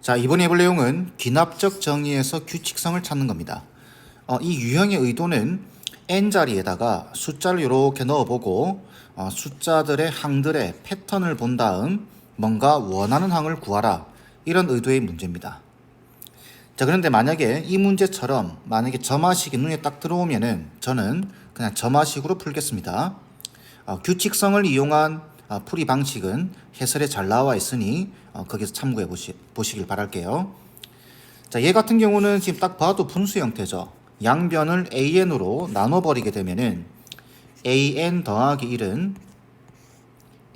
자, 이번에 해볼 내용은 귀납적 정의에서 규칙성을 찾는 겁니다. 이 유형의 의도는 n자리에다가 숫자를 이렇게 넣어보고 숫자들의 항들의 패턴을 본 다음 뭔가 원하는 항을 구하라, 이런 의도의 문제입니다. 자, 그런데 만약에 이 문제처럼 만약에 점화식이 눈에 딱 들어오면은 저는 그냥 점화식으로 풀겠습니다. 규칙성을 이용한 풀이 방식은 해설에 잘 나와 있으니 거기서 참고해 보시길 바랄게요. 자, 얘 같은 경우는 지금 딱 봐도 분수 형태죠. 양변을 an으로 나눠버리게 되면은 an 더하기 1은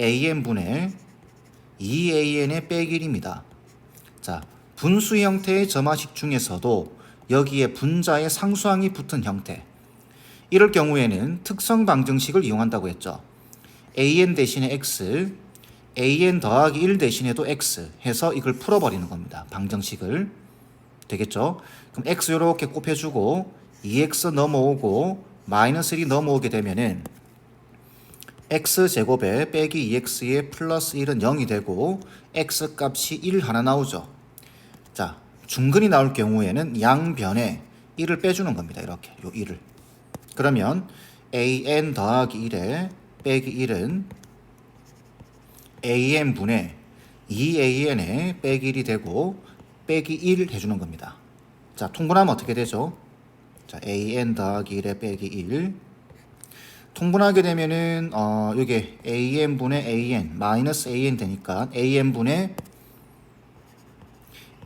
an분의 2an의 빼기 1입니다. 자, 분수 형태의 점화식 중에서도 여기에 분자의 상수항이 붙은 형태, 이럴 경우에는 특성 방정식을 이용한다고 했죠. an 대신에 x, an 더하기 1 대신에도 x 해서 이걸 풀어버리는 겁니다. 방정식을. 되겠죠? 그럼 x 이렇게 곱해주고 2x 넘어오고 마이너스 1이 넘어오게 되면은 x제곱에 빼기 2x에 플러스 1은 0이 되고 x 값이 1 하나 나오죠. 자, 중근이 나올 경우에는 양변에 1을 빼주는 겁니다. 이렇게 요 1을. 그러면 an 더하기 1에 빼기 1은 an분의 2an에 빼기 1이 되고 빼기 1 해주는 겁니다. 자, 통분하면 어떻게 되죠? 자, an 더하기 1에 빼기 1. 통분하게 되면은 이게 an분의 an 마이너스 an 되니까 an분의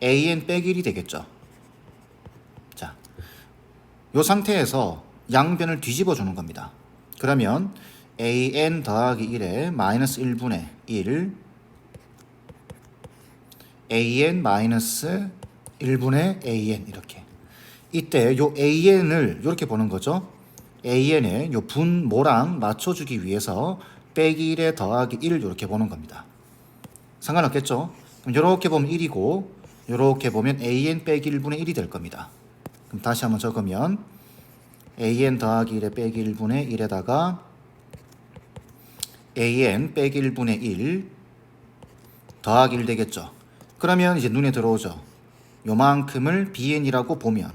an 빼기 1이 되겠죠. 자, 이 상태에서 양변을 뒤집어 주는 겁니다. 그러면 an 더하기 1에 마이너스 1분의 1 an 마이너스 1분의 an, 이렇게. 이때 요 an을 이렇게 보는 거죠. an의 요 분모랑 맞춰주기 위해서 빼기 1에 더하기 1 이렇게 보는 겁니다. 상관없겠죠? 그럼 이렇게 보면 1이고 이렇게 보면 an 빼기 1분의 1이 될 겁니다. 그럼 다시 한번 적으면 an 더하기 1에 빼기 1분의 1에다가 an 빼기 1분의 1 더하기 1 되겠죠. 그러면 이제 눈에 들어오죠. 요만큼을 bn이라고 보면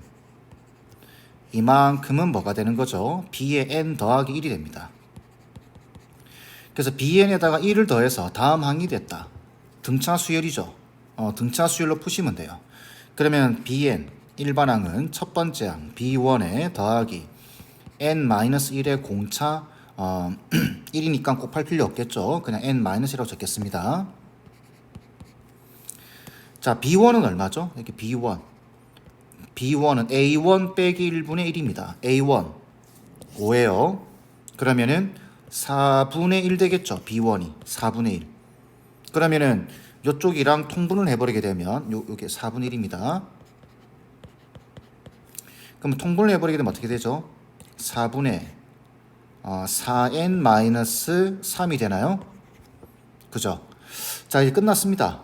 이만큼은 뭐가 되는 거죠? b의 n 더하기 1이 됩니다. 그래서 bn에다가 1을 더해서 다음 항이 됐다. 등차 수열이죠. 등차 수열로 푸시면 돼요. 그러면 bn 일반항은 첫 번째 항 b1에 더하기 n-1의 공차 1이니까 곱할 필요 없겠죠. 그냥 n-1이라고 적겠습니다. 자, b1은 얼마죠? 이렇게 b1. b1은 a1 빼기 1분의 1입니다. a1 5예요. 그러면은 4분의 1 되겠죠. b1이 4분의 1. 그러면은 이쪽이랑 통분을 해버리게 되면 요게 4분의 1입니다. 그럼 통분을 해버리게 되면 어떻게 되죠? 4분의 4n-3이 되나요? 그죠? 자, 이제 끝났습니다.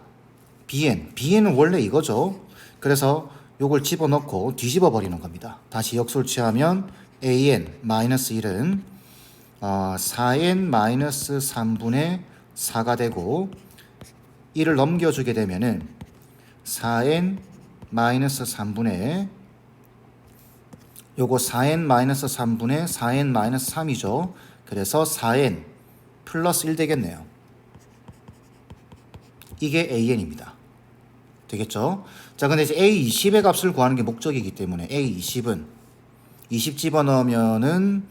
bn은 원래 이거죠. 그래서 요걸 집어넣고 뒤집어 버리는 겁니다. 다시 역수를 취하면 an-1은 4n-3분의 4가 되고 1을 넘겨주게 되면은 4n-3분의 요거 4n-3분의 4n-3이죠. 그래서 4n 플러스 1 되겠네요. 이게 an입니다. 되겠죠? 자, 근데 이제 A20의 값을 구하는 게 목적이기 때문에 A20은 20 집어넣으면은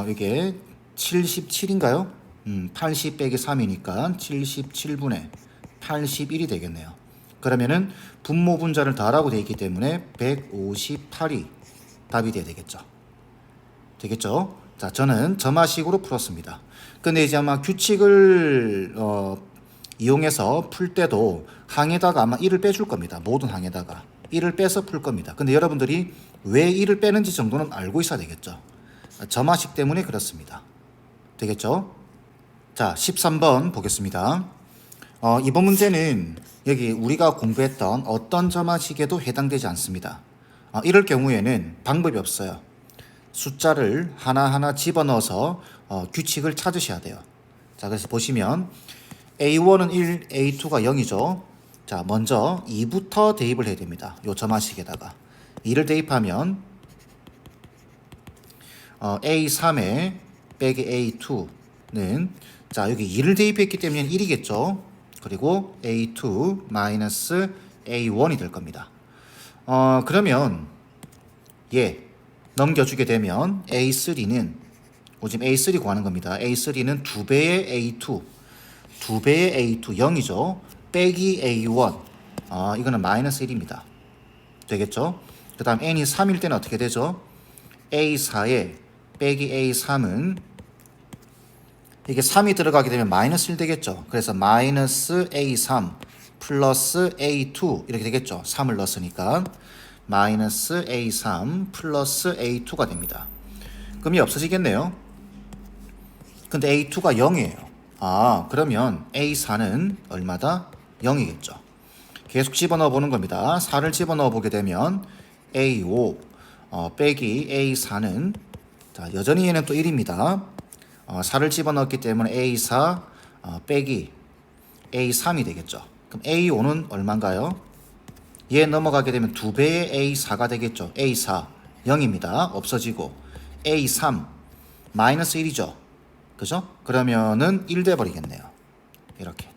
이게 77인가요? 80 빼기 3이니까 77분의 81이 되겠네요. 그러면은 분모 분자를 더하라고 되어 있기 때문에 158이 답이 돼야 되겠죠. 되겠죠? 자, 저는 점화식으로 풀었습니다. 근데 이제 아마 규칙을 이용해서 풀 때도 항에다가 아마 1을 빼줄 겁니다. 모든 항에다가 1을 빼서 풀 겁니다. 근데 여러분들이 왜 1을 빼는지 정도는 알고 있어야 되겠죠. 점화식 때문에 그렇습니다. 되겠죠? 자, 13번 보겠습니다. 이번 문제는 여기 우리가 공부했던 어떤 점화식에도 해당되지 않습니다. 이럴 경우에는 방법이 없어요. 숫자를 하나하나 집어넣어서 규칙을 찾으셔야 돼요. 자, 그래서 보시면 A1은 1, A2가 0이죠. 자, 먼저 2부터 대입을 해야 됩니다. 요 점화식에다가 2를 대입하면 A3에 빼기 A2는 자, 여기 2를 대입했기 때문에 1이겠죠. 그리고 A2 마이너스 A1이 될 겁니다. 그러면 예, 넘겨주게 되면 A3는 지금 A3 구하는 겁니다. A3는 2배의 A2, 2배의 A2, 0이죠. 빼기 A1, 이거는 마이너스 1입니다. 되겠죠? 그 다음 n이 3일 때는 어떻게 되죠? A4에 빼기 A3은 이게 3이 들어가게 되면 마이너스 1 되겠죠. 그래서 마이너스 A3 플러스 A2 이렇게 되겠죠. 3을 넣었으니까 마이너스 A3 플러스 A2가 됩니다. 그럼 이 없어지겠네요. 근데 A2가 0이에요. 그러면 A4는 얼마다? 0이겠죠. 계속 집어넣어 보는 겁니다. 4를 집어넣어 보게 되면 A5 빼기 A4는 자, 여전히 얘는 또 1입니다. 4를 집어넣었기 때문에 A4 빼기 A3이 되겠죠. 그럼 A5는 얼마인가요? 얘 넘어가게 되면 2배의 A4가 되겠죠. A4 0입니다. 없어지고 A3 마이너스 1이죠. 그죠? 그러면은 1 돼버리겠네요. 이렇게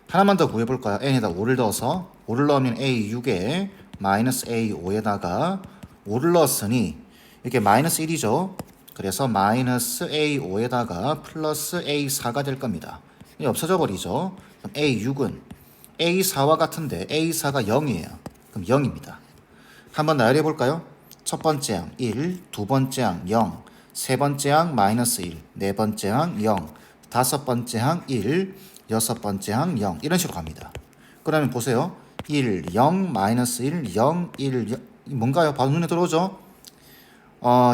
하나만 더 구해볼까요? n에다 5를 넣어서 5를 넣으면 A6에 마이너스 A5에다가 5를 넣었으니 이렇게 마이너스 1이죠. 그래서 마이너스 A5에다가 플러스 A4가 될 겁니다. 없어져 버리죠. 그럼 A6은 A4와 같은데 A4가 0이에요. 그럼 0입니다. 한번 나열해 볼까요? 첫 번째 항 1, 두 번째 항 0, 세 번째 항 마이너스 1, 네 번째 항 0, 다섯 번째 항 1, 여섯 번째 항 0 이런 식으로 갑니다. 그러면 보세요. 1, 0, 마이너스 1, 0, 1, 0 뭔가요? 바로 눈에 들어오죠?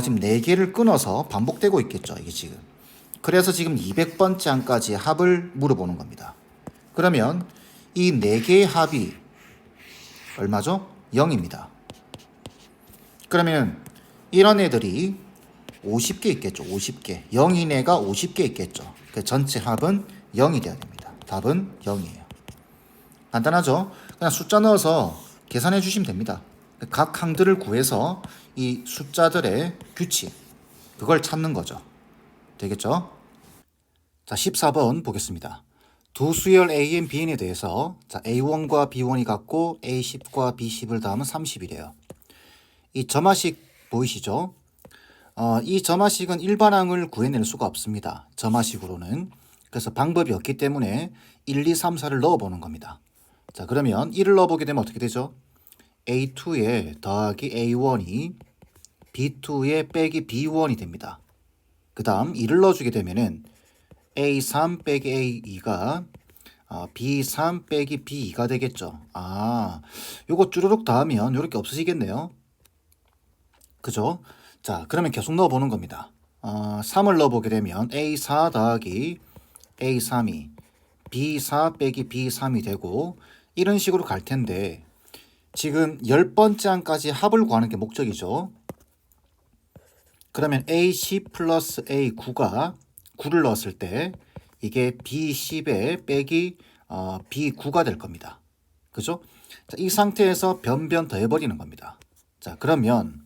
지금 4개를 끊어서 반복되고 있겠죠. 이게 지금. 그래서 지금 200번째 항까지 합을 물어보는 겁니다. 그러면 이 4개의 합이 얼마죠? 0입니다. 그러면 이런 애들이 50개 있겠죠. 50개. 0인 애가 50개 있겠죠. 그 전체 합은 0이 돼야 됩니다. 답은 0이에요. 간단하죠? 그냥 숫자 넣어서 계산해 주시면 됩니다. 각 항들을 구해서 이 숫자들의 규칙, 그걸 찾는 거죠. 되겠죠? 자, 14번 보겠습니다. 두 수열 A, Bn에 대해서 자, A1과 B1이 같고 A10과 B10을 더하면 30이래요. 이 점화식 보이시죠? 이 점화식은 일반항을 구해낼 수가 없습니다. 점화식으로는. 그래서 방법이 없기 때문에 1, 2, 3, 4를 넣어보는 겁니다. 자, 그러면 1을 넣어보게 되면 어떻게 되죠? A2에 더하기 A1이 B2에 빼기 B1이 됩니다. 그 다음 2를 넣어주게 되면은 A3 빼기 A2가 B3 빼기 B2가 되겠죠. 요거 쭈르륵 더하면 요렇게 없어지겠네요. 그죠? 자, 그러면 계속 넣어보는 겁니다. 3을 넣어보게 되면 A4 더하기 A3이 B4 빼기 B3이 되고 이런 식으로 갈 텐데 지금 10번째 항까지 합을 구하는 게 목적이죠. 그러면 A10 플러스 A9가 9를 넣었을 때 이게 B10에 빼기 B9가 될 겁니다. 그죠? 자, 이 상태에서 변변 더해버리는 겁니다. 자, 그러면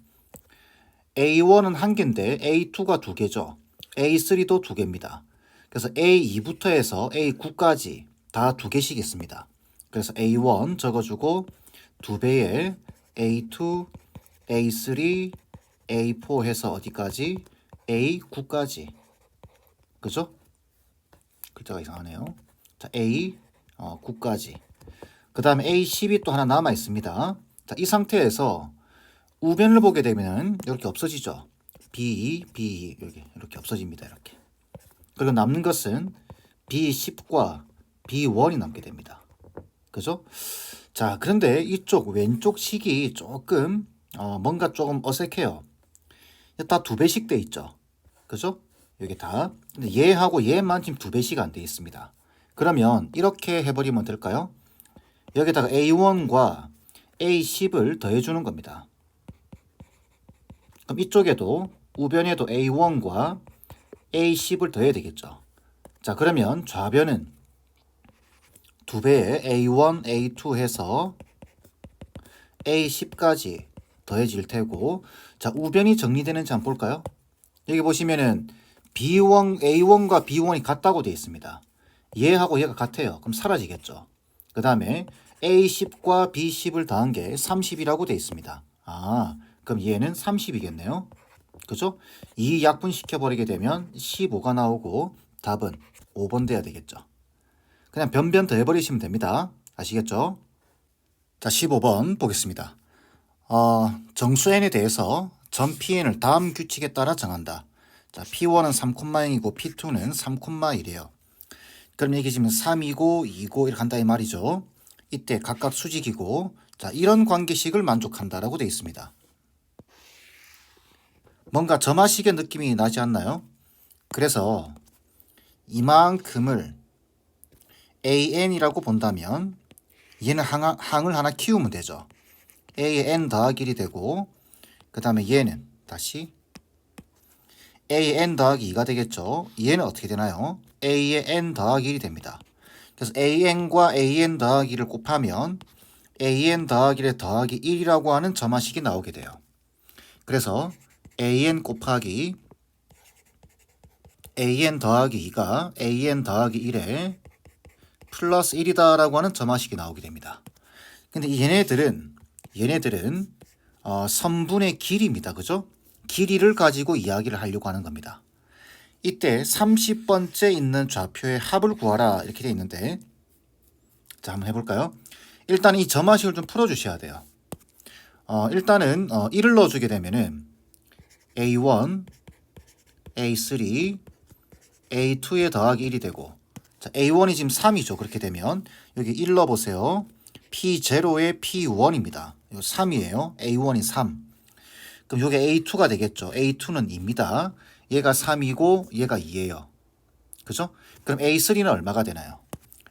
A1은 한 개인데 A2가 두 개죠. A3도 두 개입니다. 그래서 A2부터 해서 A9까지 다 두 개씩 있습니다. 그래서 A1 적어주고 두 배의 A2, A3, A4 해서 어디까지? A9까지. 그죠? 글자가 이상하네요. 자, A9까지. 그 다음에 A10이 또 하나 남아 있습니다. 자, 이 상태에서 우변을 보게 되면 이렇게 없어지죠. B2, B2 이렇게 없어집니다. 이렇게. 그리고 남는 것은 B10과 B1이 남게 됩니다. 그죠? 자, 그런데 이쪽 왼쪽 식이 조금 뭔가 조금 어색해요. 다 두 배씩 돼 있죠. 그죠? 여기 다. 근데 얘하고 얘만 지금 두 배씩 안 돼 있습니다. 그러면 이렇게 해버리면 될까요? 여기다가 A1과 A10을 더해주는 겁니다. 그럼 이쪽에도 우변에도 A1과 A10을 더해야 되겠죠. 자, 그러면 좌변은 2배에 A1, A2 해서 A10까지 더해질 테고, 자, 우변이 정리되는지 한번 볼까요? 여기 보시면은 B1, A1과 B1이 같다고 되어 있습니다. 얘하고 얘가 같아요. 그럼 사라지겠죠. 그 다음에 A10과 B10을 더한 게 30이라고 되어 있습니다. 아, 그럼 얘는 30이겠네요. 그죠? 이 약분시켜버리게 되면 15가 나오고 답은 5번 돼야 되겠죠. 그냥 변변 더해버리시면 됩니다. 아시겠죠? 자, 15번 보겠습니다. 정수 n에 대해서 점 pn을 다음 규칙에 따라 정한다. 자, p1은 3,0이고 p2는 3,1이에요. 그럼 이게 지금 3이고 2고 이렇게 한다 이 말이죠. 이때 각각 수직이고, 자, 이런 관계식을 만족한다라고 되어 있습니다. 뭔가 점화식의 느낌이 나지 않나요? 그래서 이만큼을 an이라고 본다면 얘는 항을 하나 키우면 되죠. a의 n 더하기 1이 되고, 그 다음에 얘는 다시 a의 n 더하기 2가 되겠죠. 얘는 어떻게 되나요? a의 n 더하기 1이 됩니다. 그래서 an과 an 더하기 1을 곱하면 an 더하기 1에 더하기 1이라고 하는 점화식이 나오게 돼요. 그래서 an 곱하기 an 더하기 2가 an 더하기 1에 플러스 1이다라고 하는 점화식이 나오게 됩니다. 근데 얘네들은 선분의 길이입니다. 그죠? 길이를 가지고 이야기를 하려고 하는 겁니다. 이때 30번째 있는 좌표의 합을 구하라 이렇게 되어 있는데, 자, 한번 해볼까요? 일단 이 점화식을 좀 풀어주셔야 돼요. 일단은 1을 넣어주게 되면은 A1, A3, A2에 더하기 1이 되고, 자, A1이 지금 3이죠. 그렇게 되면 여기 1 넣어보세요. P0에 P1입니다. 이거 3이에요. A1이 3. 그럼 이게 A2가 되겠죠. A2는 2입니다. 얘가 3이고 얘가 2예요. 그죠? 그럼 A3는 얼마가 되나요?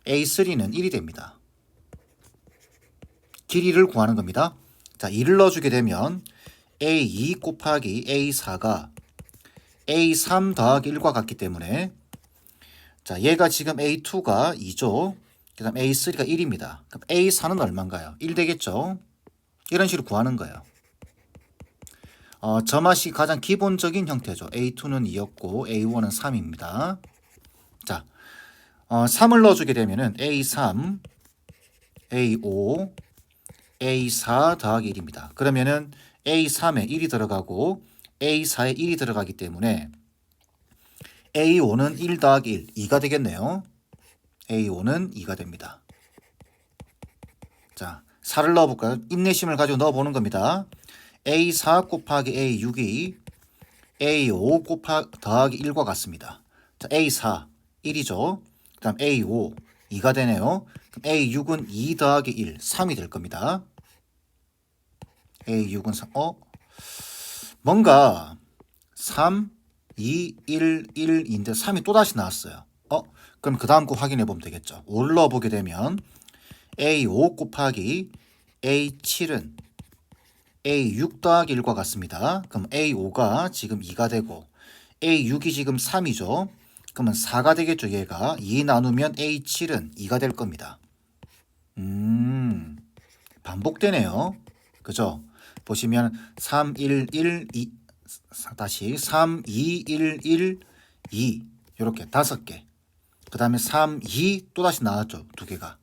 A3는 1이 됩니다. 길이를 구하는 겁니다. 자, 2를 넣어주게 되면 A2 곱하기 A4가 A3 더하기 1과 같기 때문에, 자, 얘가 지금 A2가 2죠. 그 다음 A3가 1입니다. 그럼 A4는 얼마인가요? 1 되겠죠. 이런 식으로 구하는 거예요. 점화식 가장 기본적인 형태죠. A2는 2였고 A1은 3입니다. 자, 3을 넣어주게 되면은 A3, A5, A4 더하기 1입니다. 그러면은 A3에 1이 들어가고 A4에 1이 들어가기 때문에 A5는 1 더하기 1, 2가 되겠네요. A5는 2가 됩니다. 자, 4를 넣어볼까요? 인내심을 가지고 넣어보는 겁니다. A4 곱하기 A6이 A5 더하기 1과 같습니다. 자, A4, 1이죠. 그 다음 A5, 2가 되네요. 그럼 A6은 2 더하기 1, 3이 될 겁니다. A6은 3, 뭔가 3, 2, 1, 1인데 3이 또다시 나왔어요. 그럼 그 다음 거 확인해 보면 되겠죠. 5를 넣어보게 되면 A5 곱하기 A7은 A6 더하기 1과 같습니다. 그럼 A5가 지금 2가 되고 A6이 지금 3이죠. 그러면 4가 되겠죠. 얘가 2 나누면 A7은 2가 될 겁니다. 반복되네요. 그죠? 보시면 3, 1, 1, 2 다시 3, 2, 1, 1, 2 이렇게 5개. 그 다음에 3, 2 또다시 나왔죠. 2개가.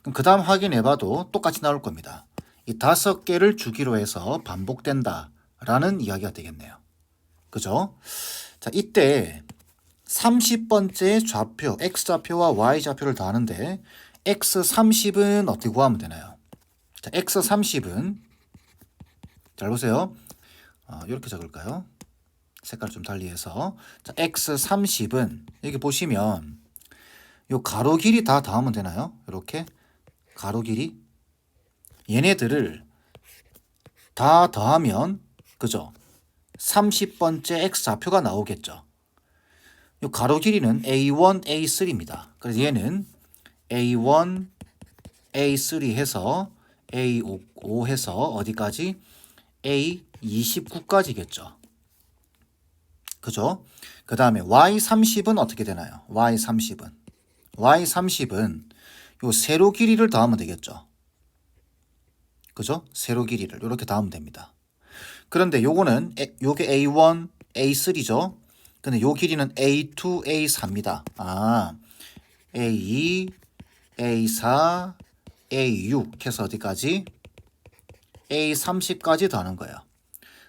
그럼 그 다음 확인해봐도 똑같이 나올 겁니다. 이 5개를 주기로 해서 반복된다 라는 이야기가 되겠네요. 그죠? 자, 이때 30번째 좌표 X좌표와 Y좌표를 더하는데 X30은 어떻게 구하면 되나요? 자, X30은 잘 보세요. 이렇게 적을까요? 색깔 좀 달리해서. 자, X30은 여기 보시면 요 가로 길이 다 더하면 되나요? 이렇게 가로 길이 얘네들을 다 더하면 그죠? 30번째 X좌표가 나오겠죠. 요 가로 길이는 A1, A3입니다. 그래서 얘는 A1, A3 해서 A5 해서 어디까지? A29까지겠죠. 그죠? 그 다음에 Y30은 어떻게 되나요? Y30은 요 세로 길이를 더하면 되겠죠. 그죠? 세로 길이를 이렇게 더하면 됩니다. 그런데 요거는 요게 A1, A3죠. 근데 요 길이는 A2, A4입니다. A2, A4, A6 해서 어디까지? A30까지 더하는 거예요.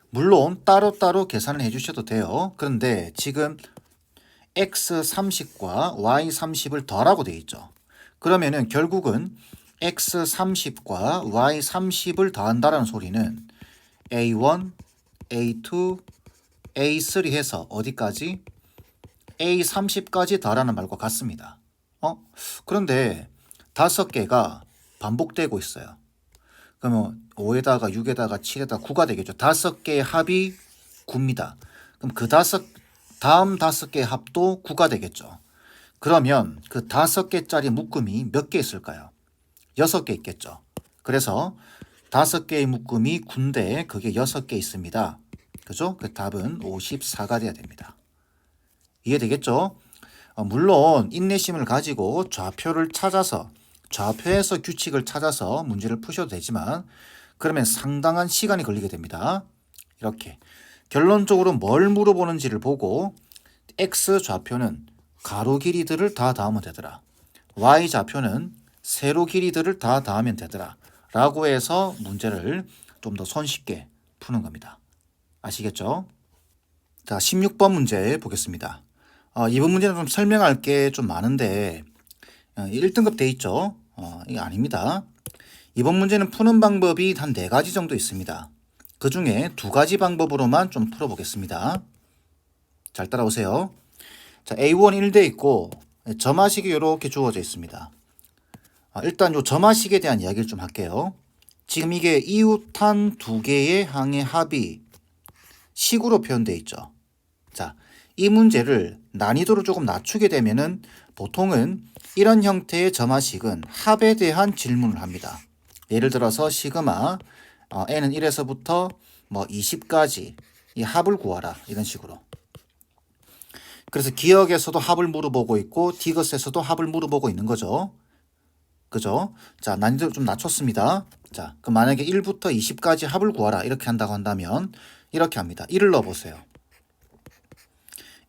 물론 따로따로 계산을 해주셔도 돼요. 그런데 지금 X30과 Y30을 더하라고 되어 있죠. 그러면은 결국은 X30과 Y30을 더한다라는 소리는 A1, A2, A3 해서 어디까지? A30까지 더하라는 말과 같습니다. 그런데 5개가 반복되고 있어요. 그러면 5에다가 6에다가 7에다가 9가 되겠죠. 5개의 합이 9입니다. 그럼 다음 5개의 합도 9가 되겠죠. 그러면 그 5개짜리 묶음이 몇 개 있을까요? 6개 있겠죠. 그래서 5개의 묶음이 9인데 그게 6개 있습니다. 그죠? 그 답은 54가 돼야 됩니다. 이해되겠죠? 물론 인내심을 가지고 좌표를 찾아서 좌표에서 규칙을 찾아서 문제를 푸셔도 되지만 그러면 상당한 시간이 걸리게 됩니다. 이렇게 결론적으로 뭘 물어보는지를 보고 X 좌표는 가로 길이들을 다 더하면 되더라. Y 좌표는 세로 길이들을 다 더하면 되더라. 라고 해서 문제를 좀 더 손쉽게 푸는 겁니다. 아시겠죠? 자, 16번 문제 보겠습니다. 이번 문제는 좀 설명할 게 좀 많은데 1등급 돼 있죠? 이게 아닙니다. 이번 문제는 푸는 방법이 한 4가지 정도 있습니다. 그 중에 2가지 방법으로만 좀 풀어보겠습니다. 잘 따라오세요. 자, A1 1돼 있고 점화식이 이렇게 주어져 있습니다. 일단 요 점화식에 대한 이야기를 좀 할게요. 지금 이게 이웃한 2개의 항의 합이 식으로 표현되어 있죠. 자, 이 문제를 난이도를 조금 낮추게 되면은 보통은 이런 형태의 점화식은 합에 대한 질문을 합니다. 예를 들어서 시그마 n은 1에서부터 뭐 20까지 이 합을 구하라 이런 식으로. 그래서 기억에서도 합을 물어보고 있고 디귿에서도 합을 물어보고 있는 거죠. 그죠? 자, 난이도 좀 낮췄습니다. 자, 그럼 만약에 1부터 20까지 합을 구하라 이렇게 한다고 한다면 이렇게 합니다. 1을 넣어보세요.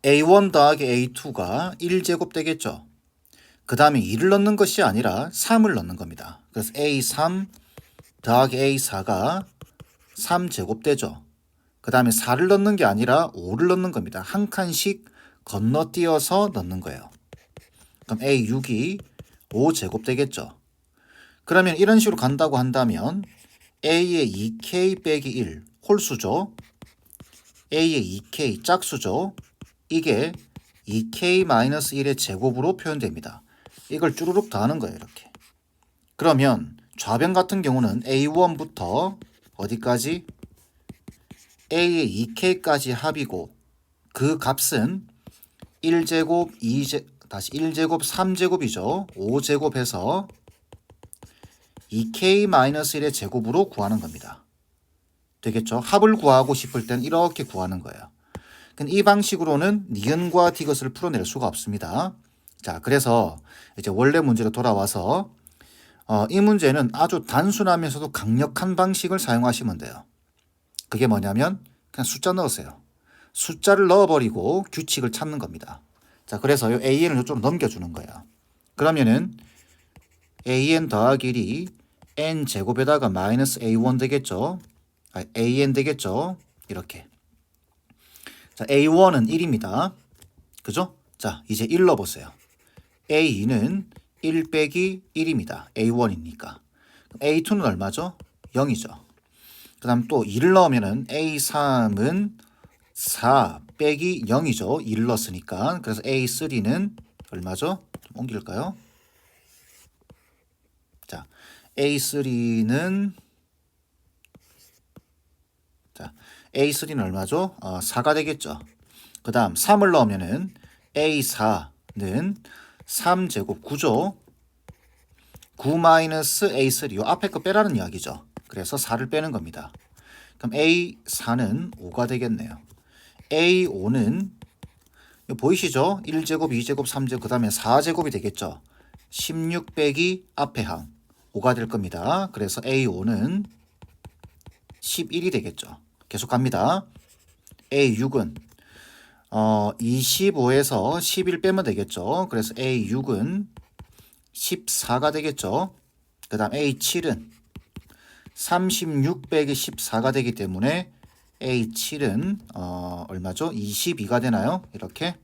A1 더하기 A2가 1제곱 되겠죠. 그 다음에 2를 넣는 것이 아니라 3을 넣는 겁니다. 그래서 A3 더하기 A4가 3제곱 되죠. 그 다음에 4를 넣는 게 아니라 5를 넣는 겁니다. 한 칸씩 건너뛰어서 넣는 거예요. 그럼 A6이 5제곱 되겠죠. 그러면 이런 식으로 간다고 한다면 A의 2K 빼기 1 홀수죠. A의 2K 짝수죠. 이게 2K-1의 제곱으로 표현됩니다. 이걸 쭈루룩 더하는 거예요. 이렇게. 그러면 좌변 같은 경우는 A1부터 어디까지? A의 2K까지 합이고 그 값은 1제곱, 1제곱, 3제곱이죠. 5제곱해서 2K-1의 제곱으로 구하는 겁니다. 되겠죠? 합을 구하고 싶을 땐 이렇게 구하는 거예요. 이 방식으로는 니은과 디귿을 풀어낼 수가 없습니다. 자, 그래서 이제 원래 문제로 돌아와서 이 문제는 아주 단순하면서도 강력한 방식을 사용하시면 돼요. 그게 뭐냐면 그냥 숫자 넣으세요. 숫자를 넣어버리고 규칙을 찾는 겁니다. 자, 그래서 이 AN을 좀 넘겨주는 거예요. 그러면은 AN 더하기 1이 N 제곱에다가 마이너스 A1 되겠죠. AN 되겠죠. 이렇게. 자, A1은 1입니다. 그죠? 자, 이제 1 넣어보세요. A2는 1 빼기 1입니다. A1이니까. A2는 얼마죠? 0이죠. 그 다음 또 2를 넣으면은 A3은 4 빼기 0이죠. 2를 넣었으니까. 그래서 A3는 얼마죠? 좀 옮길까요? 자, A3는 A3는 얼마죠? 4가 되겠죠. 그 다음 3을 넣으면은 A4는 3제곱 9죠. 9-A3 요 앞에 거 빼라는 이야기죠. 그래서 4를 빼는 겁니다. 그럼 A4는 5가 되겠네요. A5는 보이시죠? 1제곱, 2제곱, 3제곱, 그 다음에 4제곱이 되겠죠. 16 빼기 앞에 항 5가 될 겁니다. 그래서 A5는 11이 되겠죠. 계속 갑니다. A6은 25에서 11 빼면 되겠죠. 그래서 A6은 14가 되겠죠. 그 다음 A7은 36 빼기 14가 되기 때문에 A7은 얼마죠? 22가 되나요? 이렇게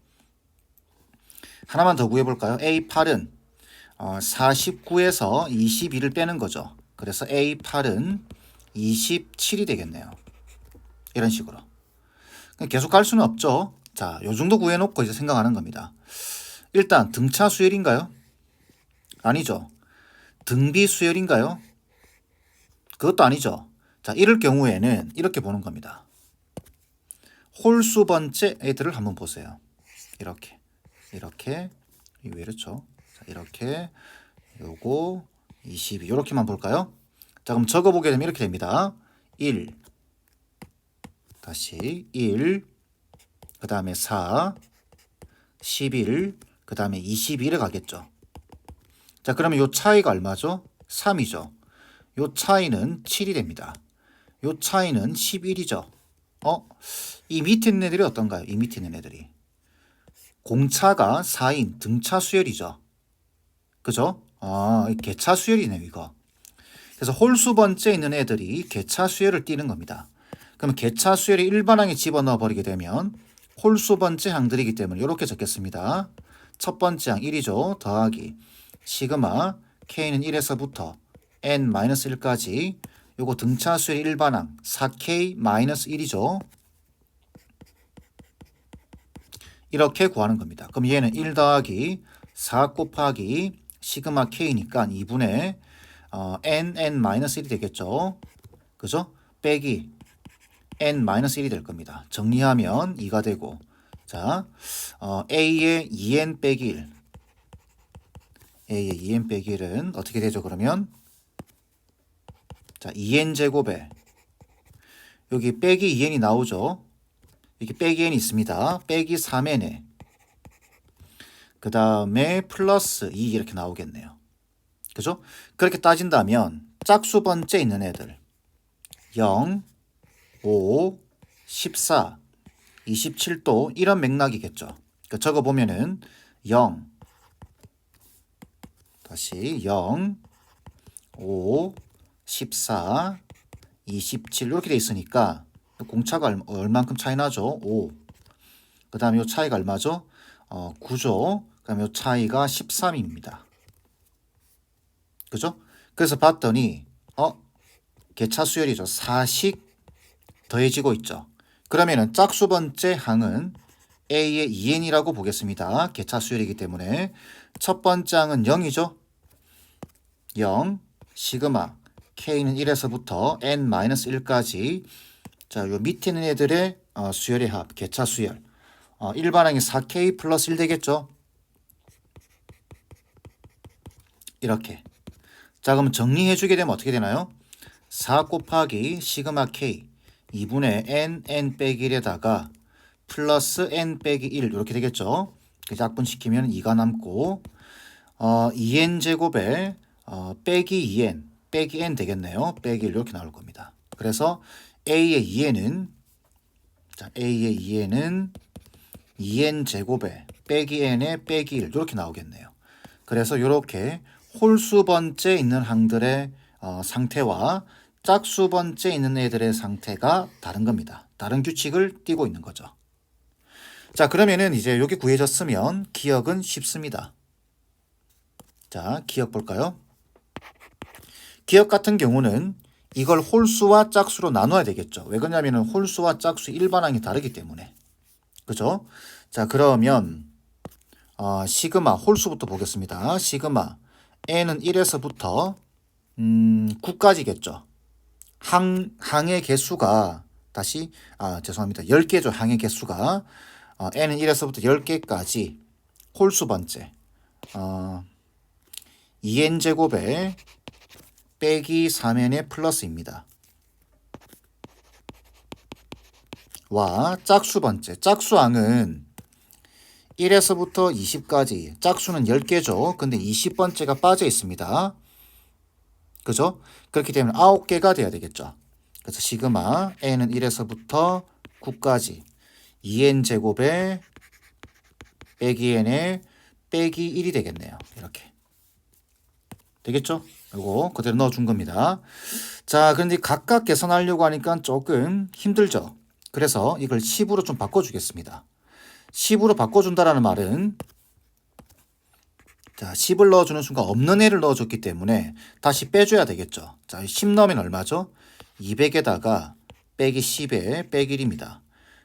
하나만 더 구해볼까요? A8은 49에서 22를 빼는 거죠. 그래서 A8은 27이 되겠네요. 이런 식으로 계속 갈 수는 없죠. 자, 요 정도 구해놓고 이제 생각하는 겁니다. 일단 등차 수열인가요? 아니죠. 등비 수열인가요? 그것도 아니죠. 자, 이럴 경우에는 이렇게 보는 겁니다. 홀수 번째 애들을 한번 보세요. 이렇게 왜 이렇죠? 자, 이렇게 요거 22 이렇게만 볼까요? 자, 그럼 적어보게 되면 이렇게 됩니다. 1 다시 1 그 다음에 4 11 그 다음에 22를 가겠죠. 자, 그러면 요 차이가 얼마죠? 3이죠. 요 차이는 7이 됩니다. 요 차이는 11이죠. 이 밑에 있는 애들이 어떤가요? 이 밑에 있는 애들이 공차가 4인 등차 수열이죠. 그죠? 개차 수열이네요, 이거. 그래서 홀수 번째 있는 애들이 개차 수열을 띠는 겁니다. 그러면 개차 수열이 일반항에 집어넣어 버리게 되면 홀수 번째 항들이기 때문에 이렇게 적겠습니다. 첫 번째 항 1이죠. 더하기 시그마 K는 1에서부터 N-1까지 요거 등차 수열이 일반항 4K-1이죠. 이렇게 구하는 겁니다. 그럼 얘는 1 더하기 4 곱하기 시그마 K니까 2분의 N-1이 되겠죠. 그죠? 빼기 N-1이 될 겁니다. 정리하면 2가 되고 자 A의 2N 빼기 1 A의 2N 빼기 1은 어떻게 되죠? 그러면 자 2N 제곱에 여기 빼기 2N이 나오죠. 여기 빼기 N이 있습니다. 빼기 3N에 그 다음에 플러스 2 이렇게 나오겠네요. 그죠? 그렇게 따진다면 짝수 번째 있는 애들 0, 5, 14, 27도 이런 맥락이겠죠. 그러니까 적어보면은 0, 다시 0, 5, 14, 27 이렇게 돼 있으니까 공차가 얼만큼 차이 나죠? 5. 그 다음에 이 차이가 얼마죠? 9죠. 그 다음에 이 차이가 13입니다. 그죠? 그래서 봤더니 개차 수열이죠. 4씩 더해지고 있죠. 그러면은 짝수 번째 항은 A의 2N이라고 보겠습니다. 개차 수열이기 때문에 첫 번째 항은 0이죠. 0 시그마 K는 1에서부터 N-1까지 자, 요 밑에 있는 애들의 수열의 합, 개차 수열 일반항이 4K 플러스 1 되겠죠. 이렇게 자, 그럼 정리해주게 되면 어떻게 되나요? 4 곱하기 시그마 K 2분의 N 빼기 1에다가 플러스 N 빼기 1 이렇게 되겠죠. 약분시키면 2가 남고 2N 제곱에 빼기 2N 빼기 N 되겠네요. 빼기 1 이렇게 나올 겁니다. 그래서 A의 2N은 자, A의 2N은 2N 제곱에 빼기 N에 빼기 1 이렇게 나오겠네요. 그래서 이렇게 홀수 번째 있는 항들의 상태와 짝수 번째 있는 애들의 상태가 다른 겁니다. 다른 규칙을 띠고 있는 거죠. 자, 그러면은 이제 여기 구해졌으면 기억은 쉽습니다. 자, 기억 볼까요? 기억 같은 경우는 이걸 홀수와 짝수로 나눠야 되겠죠. 왜 그러냐면은 홀수와 짝수 일반항이 다르기 때문에. 그죠? 자, 그러면 시그마 홀수부터 보겠습니다. 시그마 n은 1에서부터 9까지겠죠. 항의 개수가 다시 죄송합니다. 10개죠. 항의 개수가 n은 1에서부터 10개까지 홀수 번째 2n 제곱에 빼기 3n의 플러스입니다. 와 짝수 번째 짝수항은 1에서부터 20까지 짝수는 10개죠. 근데 20번째가 빠져 있습니다. 그죠? 그렇기 때문에 9개가 돼야 되겠죠. 그래서 시그마 n은 1에서부터 9까지 2n 제곱에 빼기 n에 빼기 1이 되겠네요. 이렇게. 되겠죠? 이거 그대로 넣어준 겁니다. 자, 그런데 각각 계산하려고 하니까 조금 힘들죠? 그래서 이걸 10으로 좀 바꿔주겠습니다. 10으로 바꿔준다라는 말은 자, 10을 넣어주는 순간 없는 애를 넣어줬기 때문에 다시 빼줘야 되겠죠. 자, 10 넣으면 얼마죠? 200에다가 빼기 10에 빼기 1입니다.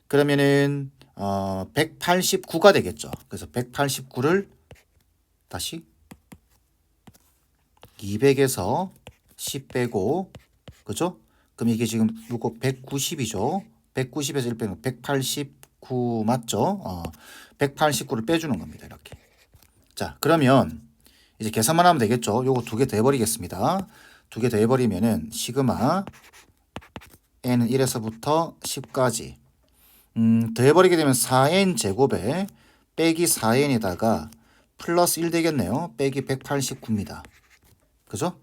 그러면은 189가 되겠죠. 그래서 189를 다시 200에서 10 빼고 그죠? 그럼 이게 지금 요거 190이죠. 190에서 1 빼면 189 맞죠? 189를 빼주는 겁니다. 이렇게. 자, 그러면 이제 계산만 하면 되겠죠. 요거 두 개 더해버리겠습니다. 두 개 더해버리면은 시그마 n은 1에서부터 10까지 더해버리게 되면 4n 제곱에 빼기 4n에다가 플러스 1 되겠네요. 빼기 189입니다. 그죠?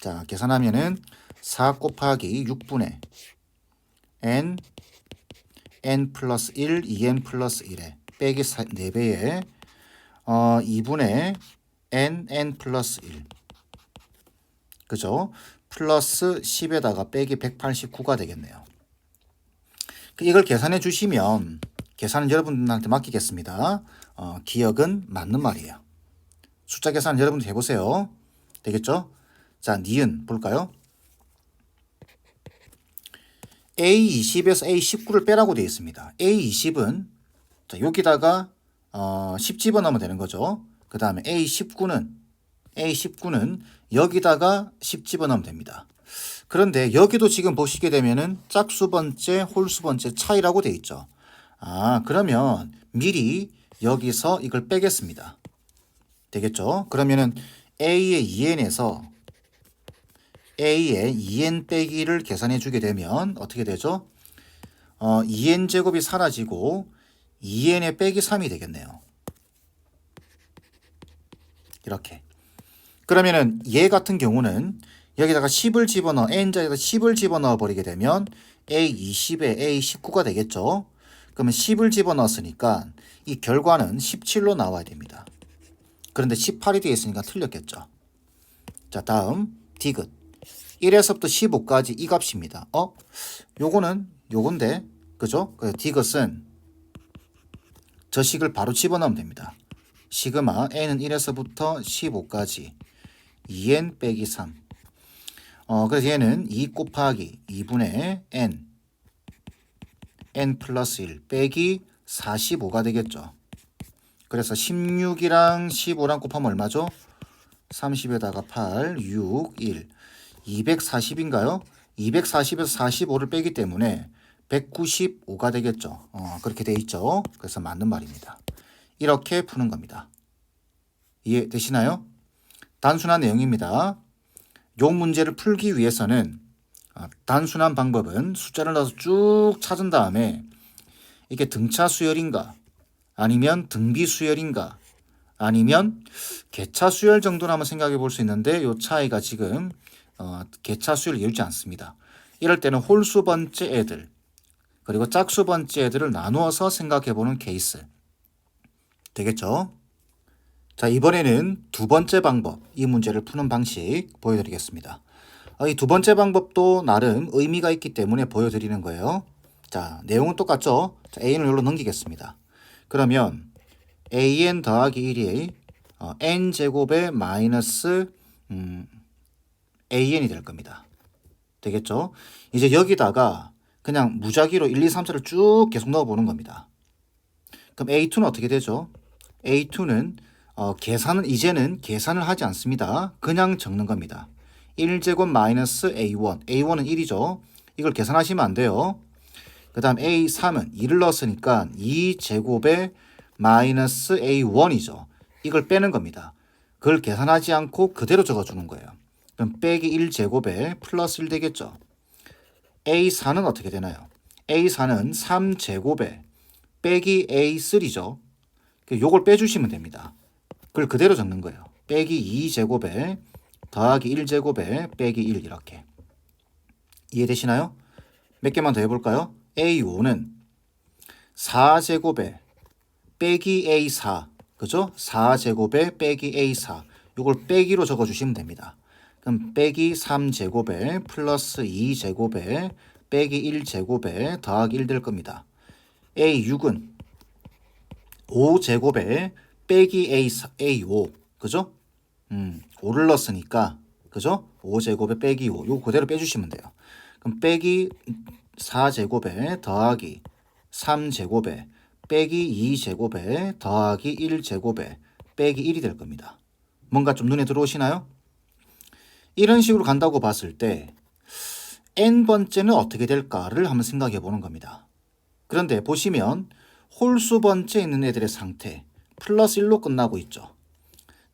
자, 계산하면은 4 곱하기 6분의 n 플러스 1, 2n 플러스 1에 빼기 4배에 2분의 n 플러스 1 그죠? 플러스 10에다가 빼기 189가 되겠네요. 이걸 계산해 주시면 계산은 여러분들한테 맡기겠습니다. 기억은 맞는 말이에요. 숫자 계산 여러분들 해보세요. 되겠죠? 자, 니은 볼까요? A20에서 A19를 빼라고 되어 있습니다. A20은 자, 여기다가 10 집어넣으면 되는 거죠. 그 다음에 A19는 여기다가 10 집어넣으면 됩니다. 그런데 여기도 지금 보시게 되면은 짝수 번째, 홀수 번째 차이라고 되어 있죠. 그러면 미리 여기서 이걸 빼겠습니다. 되겠죠? 그러면은 A의 2n에서 A의 2n 빼기를 계산해 주게 되면 어떻게 되죠? 2n 제곱이 사라지고 2n의 빼기 3이 되겠네요. 이렇게. 그러면은 얘 같은 경우는 여기다가 10을 집어넣어 n자에다 10을 집어넣어 버리게 되면 A20에 A19가 되겠죠. 그러면 10을 집어넣었으니까 이 결과는 17로 나와야 됩니다. 그런데 18이 되어 있으니까 틀렸겠죠. 자, 다음 디귿 1에서부터 15까지 이 값입니다. 요건데 그죠? 디귿은 저 식을 바로 집어넣으면 됩니다. 시그마 n은 1에서부터 15까지 2n 빼기 3 그래서 얘는 2 곱하기 2분의 n 플러스 1 빼기 45가 되겠죠. 그래서 16이랑 15랑 곱하면 얼마죠? 30에다가 8, 6, 1 240인가요? 240에서 45를 빼기 때문에 195가 되겠죠. 그렇게 돼 있죠. 그래서 맞는 말입니다. 이렇게 푸는 겁니다. 이해되시나요? 단순한 내용입니다. 요 문제를 풀기 위해서는 단순한 방법은 숫자를 넣어서 쭉 찾은 다음에 이게 등차 수열인가 아니면 등비 수열인가 아니면 개차 수열 정도는 한번 생각해 볼 수 있는데 요 차이가 지금 개차 수열을 이루지 않습니다. 이럴 때는 홀수 번째 애들 그리고 짝수 번째 애들을 나누어서 생각해 보는 케이스 되겠죠? 자, 이번에는 두 번째 방법, 이 문제를 푸는 방식 보여드리겠습니다. 이 두 번째 방법도 나름 의미가 있기 때문에 보여드리는 거예요. 자, 내용은 똑같죠? 자, A는 여기로 넘기겠습니다. 그러면 AN 더하기 1이 N제곱에 마이너스 AN이 될 겁니다. 되겠죠? 이제 여기다가 그냥 무작위로 1, 2, 3, 4를 쭉 계속 넣어보는 겁니다. 그럼 A2는 어떻게 되죠? A2는 이제는 계산을 하지 않습니다. 그냥 적는 겁니다. 1제곱 마이너스 A1. A1은 1이죠. 이걸 계산하시면 안 돼요. 그 다음 A3은 2를 넣었으니까 2제곱에 마이너스 A1이죠. 이걸 빼는 겁니다. 그걸 계산하지 않고 그대로 적어주는 거예요. 그럼 빼기 1제곱에 플러스 1 되겠죠. A4는 어떻게 되나요? A4는 3제곱에 빼기 A3죠. 요걸 빼주시면 됩니다. 그걸 그대로 적는 거예요. 빼기 2제곱에 더하기 1제곱에 빼기 1 이렇게. 이해되시나요? 몇 개만 더 해볼까요? A5는 4제곱에 빼기 A4 그죠? 4제곱에 빼기 A4 요걸 빼기로 적어주시면 됩니다. 그럼 빼기 3제곱에 플러스 2제곱에 빼기 1제곱에 더하기 1 될 겁니다. A6은 5제곱에 빼기 A5 그죠? 5를 넣었으니까 그죠? 5제곱에 빼기 5 요거 그대로 빼주시면 돼요. 그럼 빼기 4제곱에 더하기 3제곱에 빼기 2제곱에 더하기 1제곱에 빼기 1이 될 겁니다. 뭔가 좀 눈에 들어오시나요? 이런 식으로 간다고 봤을 때 n번째는 어떻게 될까를 한번 생각해 보는 겁니다. 그런데 보시면 홀수 번째에 있는 애들의 상태 플러스 1로 끝나고 있죠.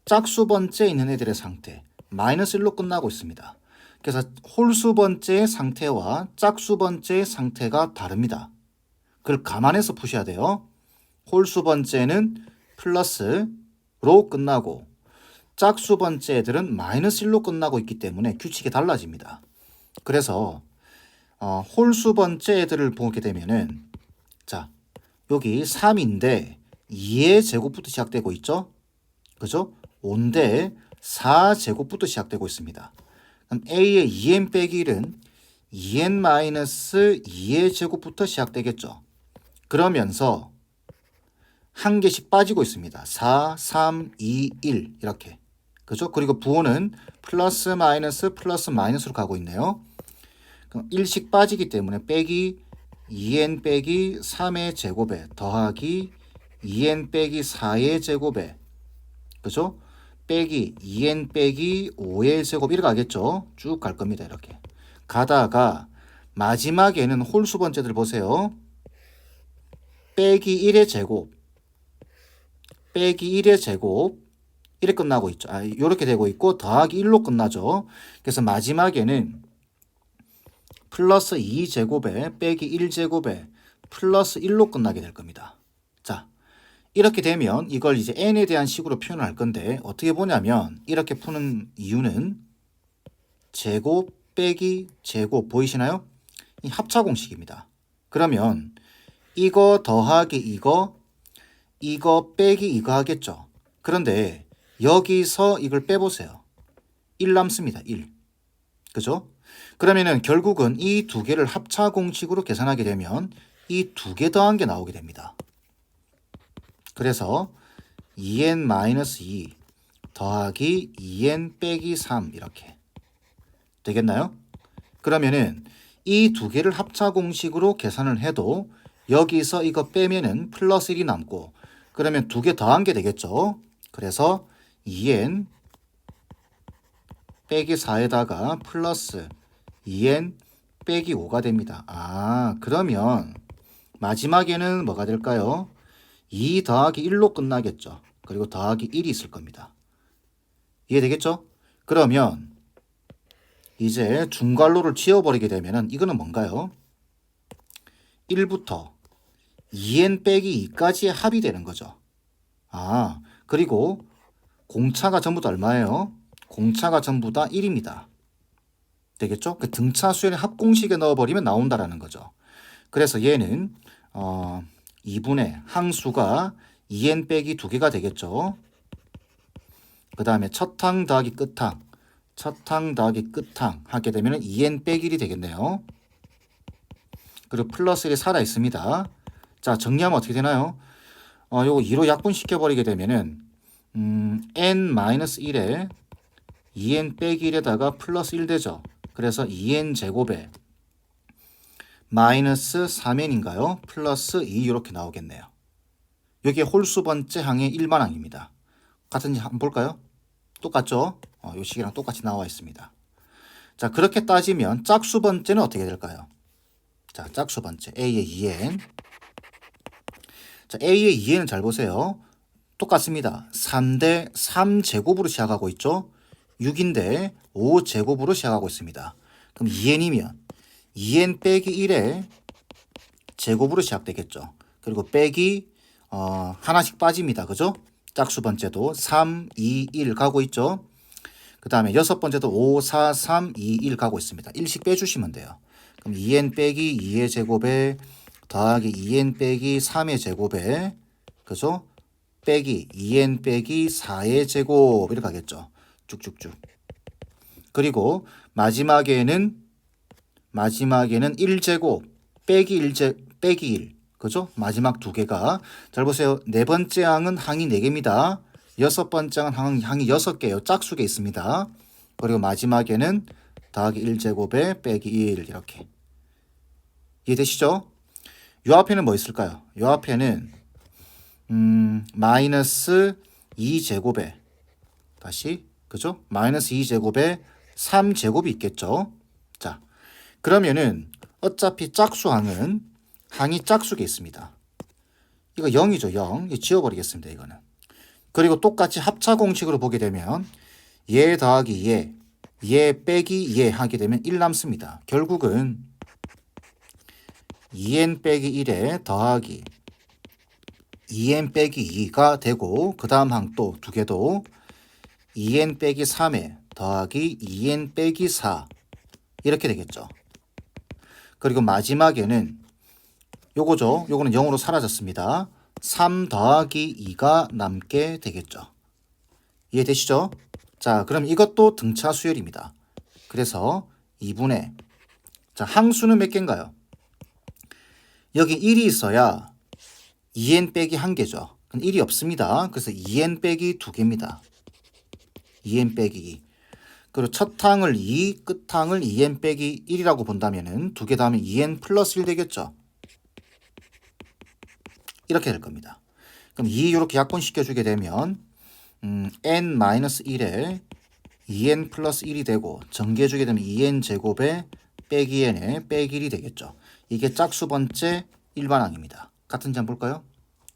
짝수 번째에 있는 애들의 상태 마이너스 1로 끝나고 있습니다. 그래서 홀수 번째의 상태와 짝수 번째의 상태가 다릅니다. 그걸 감안해서 푸셔야 돼요. 홀수 번째는 플러스로 끝나고 짝수 번째 애들은 마이너스 1로 끝나고 있기 때문에 규칙이 달라집니다. 그래서 홀수 번째 애들을 보게 되면은 자 여기 3인데 2의 제곱부터 시작되고 있죠. 그죠? 5인데 4제곱부터 시작되고 있습니다. 그럼 A의 2n 빼기 1은 2n 마이너스 2의 제곱부터 시작되겠죠. 그러면서 한 개씩 빠지고 있습니다. 4, 3, 2, 1 이렇게. 그죠? 그리고 부호는 플러스 마이너스로 가고 있네요. 그럼 1씩 빠지기 때문에 빼기 2n 빼기 3의 제곱에 더하기 2n 빼기 4의 제곱에 그죠? 빼기 2n 빼기 5의 제곱 이렇게 가겠죠? 쭉 갈 겁니다. 이렇게. 가다가 마지막에는 홀수 번째들 보세요. 빼기 1의 제곱 빼기 1의 제곱 이렇게 끝나고 있죠. 이렇게 되고 있고 더하기 1로 끝나죠. 그래서 마지막에는 플러스 2제곱에 빼기 1제곱에 플러스 1로 끝나게 될 겁니다. 자, 이렇게 되면 이걸 이제 n에 대한 식으로 표현을 할 건데 어떻게 보냐면 이렇게 푸는 이유는 제곱 빼기 제곱 보이시나요? 이 합차 공식입니다. 그러면 이거 더하기 이거 빼기 이거 하겠죠. 그런데 여기서 이걸 빼보세요. 1 남습니다. 1. 그죠? 그러면은 결국은 이 두 개를 합차 공식으로 계산하게 되면 이 두 개 더한 게 나오게 됩니다. 그래서 2n-2 더하기 2n 빼기 3 이렇게 되겠나요? 그러면은 이 두 개를 합차 공식으로 계산을 해도 여기서 이거 빼면은 플러스 1이 남고 그러면 두 개 더한 게 되겠죠. 그래서 2n 빼기 4에다가 플러스 2n 빼기 5가 됩니다. 그러면 마지막에는 뭐가 될까요? 2 더하기 1로 끝나겠죠. 그리고 더하기 1이 있을 겁니다. 이해되겠죠? 그러면 이제 중괄호를 지워버리게 되면은 이거는 뭔가요? 1부터 2n 빼기 2까지의 합이 되는 거죠. 그리고 공차가 전부 다 얼마예요? 공차가 전부 다 1입니다. 되겠죠? 그 등차 수열의 합공식에 넣어버리면 나온다라는 거죠. 그래서 얘는 2분의 항수가 2n 빼기 2개가 되겠죠. 그 다음에 첫항 더하기 끝항 하게 되면 2n 빼기 1이 되겠네요. 그리고 플러스 1이 살아 있습니다. 자, 정리하면 어떻게 되나요? 요거 2로 약분시켜버리게 되면은 n-1에 2n 빼기 1에다가 플러스 1 되죠. 그래서 2n 제곱에 마이너스 3n인가요? 플러스 2 이렇게 나오겠네요. 여기에 홀수 번째 항의 일반항입니다. 같은지 한번 볼까요? 똑같죠? 요 식이랑 똑같이 나와 있습니다. 자, 그렇게 따지면 짝수 번째는 어떻게 될까요? 자, 짝수 번째 A의 2n. 자, A의 2n은 잘 보세요. 똑같습니다. 3대 3제곱으로 시작하고 있죠. 6인데 5제곱으로 시작하고 있습니다. 그럼 2n이면 2n 빼기 1의 제곱으로 시작되겠죠. 그리고 빼기 하나씩 빠집니다. 그죠? 짝수 번째도 3, 2, 1 가고 있죠. 그 다음에 여섯 번째도 5, 4, 3, 2, 1 가고 있습니다. 1씩 빼주시면 돼요. 그럼 2n 빼기 2의 제곱에 더하기 2n 빼기 3의 제곱에 그죠? 빼기 2n 빼기 4의 제곱 이렇게 가겠죠. 쭉쭉쭉. 그리고 마지막에는 1제곱 빼기 1 그죠? 마지막 두 개가 잘 보세요. 네 번째 항은 항이 4개입니다. 여섯 번째 항은 항이 6개예요. 짝수게 있습니다. 그리고 마지막에는 더하기 1제곱에 빼기 1 이렇게. 이해되시죠? 요 앞에는 뭐 있을까요? 요 앞에는 마이너스 2제곱에 다시 그죠? 마이너스 2제곱에 3제곱이 있겠죠? 자, 그러면은 어차피 짝수항은 항이 짝수게 있습니다. 이거 0이죠. 0. 이거 지워버리겠습니다. 이거는. 그리고 똑같이 합차 공식으로 보게 되면 얘 더하기 얘 빼기 얘 하게 되면 1 남습니다. 결국은 2n 빼기 1에 더하기 2n 빼기 2가 되고 그 다음 항 또 두 개도 2n 빼기 3에 더하기 2n 빼기 4 이렇게 되겠죠. 그리고 마지막에는 요거죠. 요거는 0으로 사라졌습니다. 3 더하기 2가 남게 되겠죠. 이해되시죠? 자, 그럼 이것도 등차 수열입니다. 그래서 2분의 자, 항수는 몇 개인가요? 여기 1이 있어야 2n 빼기 1개죠. 1이 없습니다. 그래서 2n 빼기 2개입니다. 2n 빼기 2. 그리고 첫 항을 2, 끝 항을 2n 빼기 1이라고 본다면은 두 개 다음에 2n 플러스 1 되겠죠. 이렇게 될 겁니다. 그럼 2 이렇게 약분시켜주게 되면 n-1에 2n 플러스 1이 되고 전개해주게 되면 2n 제곱에 빼기 n에 빼기 1이 되겠죠. 이게 짝수 번째 일반항입니다. 같은지 한번 볼까요?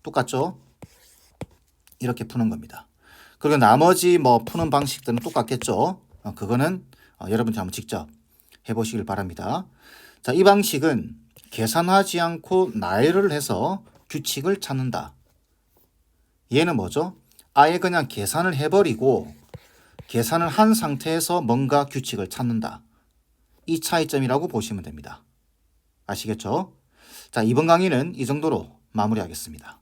똑같죠? 이렇게 푸는 겁니다. 그리고 나머지 뭐 푸는 방식들은 똑같겠죠. 그거는 여러분들 한번 직접 해보시길 바랍니다. 자, 이 방식은 계산하지 않고 나열을 해서 규칙을 찾는다. 얘는 뭐죠? 아예 그냥 계산을 해버리고 계산을 한 상태에서 뭔가 규칙을 찾는다. 이 차이점이라고 보시면 됩니다. 아시겠죠? 자, 이번 강의는 이 정도로 마무리하겠습니다.